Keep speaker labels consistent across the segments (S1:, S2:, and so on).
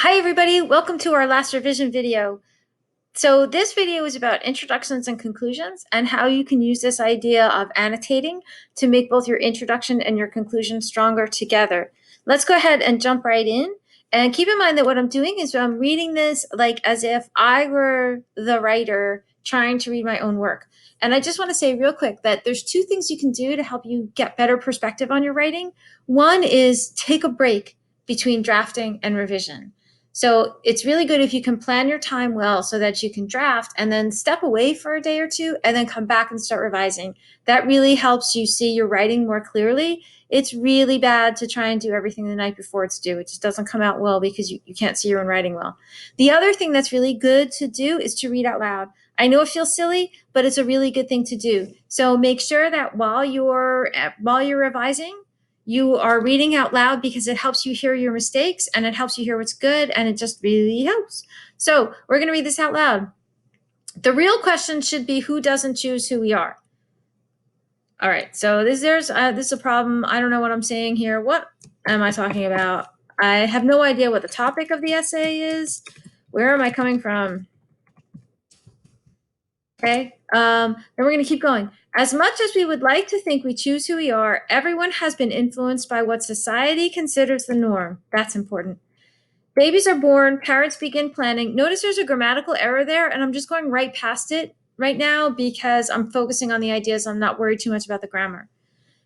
S1: Hi everybody, welcome to our last revision video. So this video is about introductions and conclusions and how you can use this idea of annotating to make both your introduction and your conclusion stronger together. Let's go ahead and jump right in. And keep in mind that what I'm doing is I'm reading this like as if I were the writer trying to read my own work. And I just want to say real quick that there's two things you can do to help you get better perspective on your writing. One is take a break between drafting and revision. So it's really good if you can plan your time well so that you can draft and then step away for a day or two and then come back and start revising. That really helps you see your writing more clearly. It's really bad to try and do everything the night before it's due. It just doesn't come out well because you can't see your own writing well. The other thing that's really good to do is to read out loud. I know it feels silly, but it's a really good thing to do. So make sure that while you're revising, you are reading out loud because it helps you hear your mistakes and it helps you hear what's good, and it just really helps. So we're going to read this out loud. The real question should be, who doesn't choose who we are? All right, so this is a problem. I don't know what I'm saying here. What am I talking about? I have no idea what the topic of the essay is. Where am I coming from? Okay, then we're going to keep going. As much as we would like to think we choose who we are, everyone has been influenced by what society considers the norm. That's important. Babies are born, parents begin planning. Notice there's a grammatical error there, and I'm just going right past it right now because I'm focusing on the ideas. I'm not worried too much about the grammar.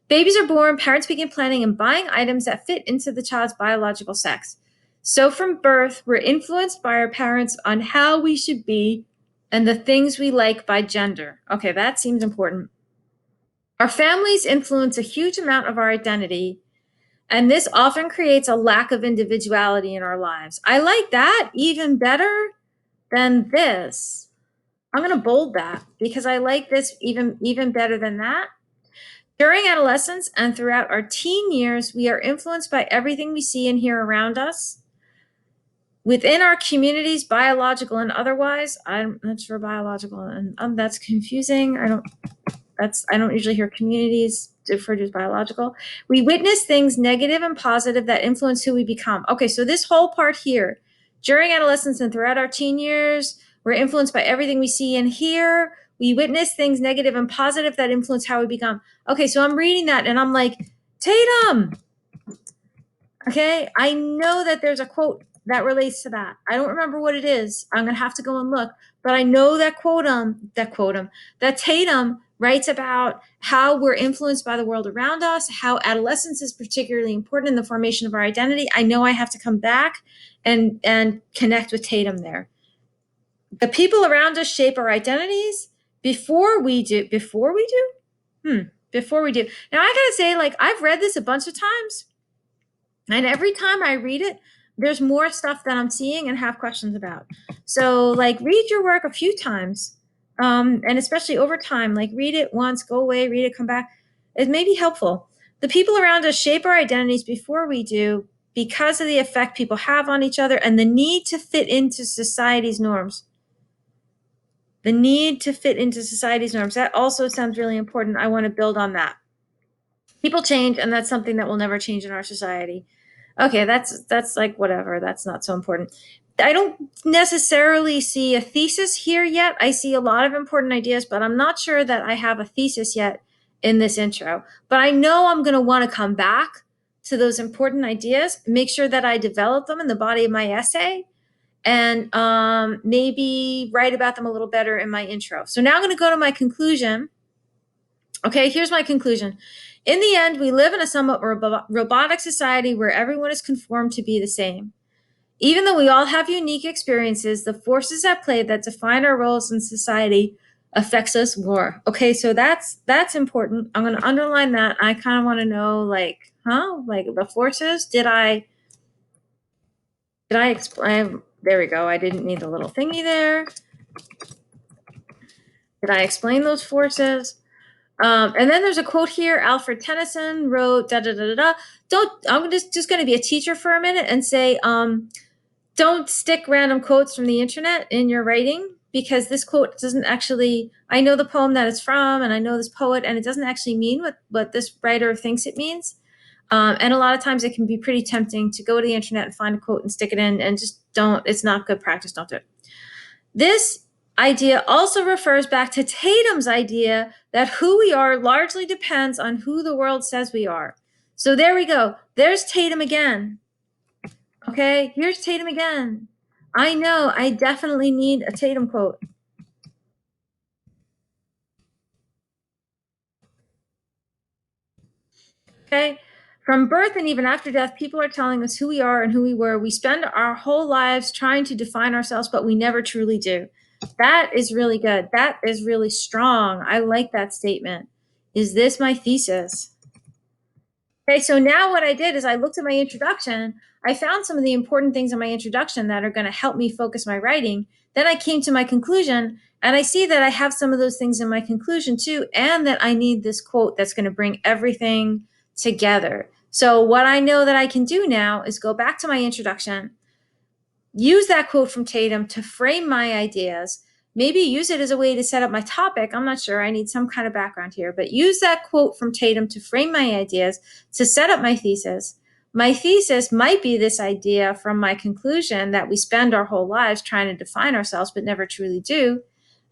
S1: Babies are born, parents begin planning and buying items that fit into the child's biological sex. So from birth, we're influenced by our parents on how we should be and the things we like by gender. Okay, that seems important. Our families influence a huge amount of our identity, and this often creates a lack of individuality in our lives. I like that even better than this. I'm going to bold that because I like this even better than that. During adolescence and throughout our teen years, we are influenced by everything we see and hear around us. Within our communities, biological and otherwise, I'm not sure biological, and that's confusing. I don't usually hear communities referred to as biological. We witness things negative and positive that influence who we become. Okay, so this whole part here, during adolescence and throughout our teen years, we're influenced by everything we see and hear. We witness things negative and positive that influence how we become. Okay, so I'm reading that and I'm like, Tatum. Okay, I know that there's a quote that relates to that. I don't remember what it is. I'm gonna have to go and look, but I know that that Tatum writes about how we're influenced by the world around us, how adolescence is particularly important in the formation of our identity. I know I have to come back and connect with Tatum there. The people around us shape our identities before we do. Before we do. Now I gotta say, like, I've read this a bunch of times, and every time I read it, there's more stuff that I'm seeing and have questions about. So, like, read your work a few times, and especially over time. Like, read it once, go away, read it, come back. It may be helpful. The people around us shape our identities before we do because of the effect people have on each other and the need to fit into society's norms. The need to fit into society's norms. That also sounds really important. I want to build on that. People change, and that's something that will never change in our society. Okay, that's like whatever. That's not so important. I don't necessarily see a thesis here yet. I see a lot of important ideas, but I'm not sure that I have a thesis yet in this intro. But I know I'm going to want to come back to those important ideas, make sure that I develop them in the body of my essay, and maybe write about them a little better in my intro. So now I'm going to go to my conclusion. Okay, here's my conclusion. In the end, we live in a somewhat robotic society where everyone is conformed to be the same. Even though we all have unique experiences, the forces at play that define our roles in society affects us more. Okay, so that's important. I'm going to underline that. I kind of want to know, like, like the forces. Did I explain? There we go. I didn't need the little thingy there. Did I explain those forces? And then there's a quote here. Alfred Tennyson wrote, da da da da da. I'm just going to be a teacher for a minute and say, don't stick random quotes from the internet in your writing, because this quote doesn't actually, I know the poem that it's from, and I know this poet, and it doesn't actually mean what this writer thinks it means. And a lot of times it can be pretty tempting to go to the internet and find a quote and stick it in, and just don't, it's not good practice, don't do it. This idea also refers back to Tatum's idea that who we are largely depends on who the world says we are. So there we go. There's Tatum again. Okay, here's Tatum again. I know, I definitely need a Tatum quote. Okay, from birth and even after death, people are telling us who we are and who we were. We spend our whole lives trying to define ourselves, but we never truly do. That is really good. That is really strong. I like that statement. Is this my thesis? Okay, so now what I did is I looked at my introduction. I found some of the important things in my introduction that are going to help me focus my writing. Then I came to my conclusion, and I see that I have some of those things in my conclusion too, and that I need this quote that's going to bring everything together. So what I know that I can do now is go back to my introduction, use that quote from Tatum to frame my ideas, maybe use it as a way to set up my topic. I'm not sure. I need some kind of background here, but use that quote from Tatum to frame my ideas, to set up my thesis. My thesis might be this idea from my conclusion that we spend our whole lives trying to define ourselves, but never truly do.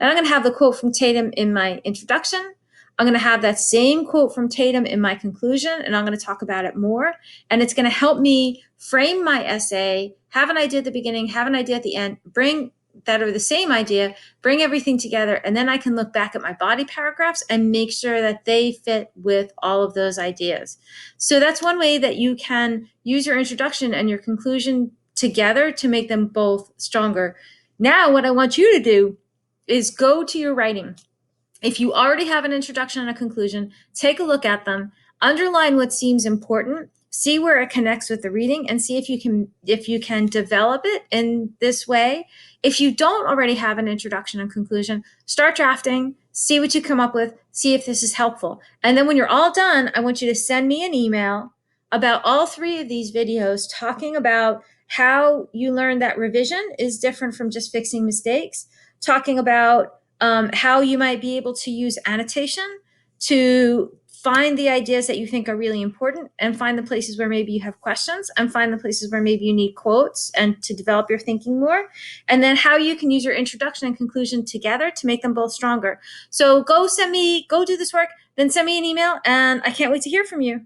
S1: And I'm going to have the quote from Tatum in my introduction. I'm going to have that same quote from Tatum in my conclusion, and I'm going to talk about it more. And it's going to help me frame my essay, have an idea at the beginning, have an idea at the end, bring that are the same idea, bring everything together, and then I can look back at my body paragraphs and make sure that they fit with all of those ideas. So that's one way that you can use your introduction and your conclusion together to make them both stronger. Now, what I want you to do is go to your writing. If you already have an introduction and a conclusion, take a look at them, underline what seems important, see where it connects with the reading, and see if you can develop it in this way. If you don't already have an introduction and conclusion, start drafting, see what you come up with, see if this is helpful. And then when you're all done, I want you to send me an email about all three of these videos, talking about how you learned that revision is different from just fixing mistakes, talking about how you might be able to use annotation to find the ideas that you think are really important, and find the places where maybe you have questions, and find the places where maybe you need quotes and to develop your thinking more, and then how you can use your introduction and conclusion together to make them both stronger. So go do this work, then send me an email, and I can't wait to hear from you.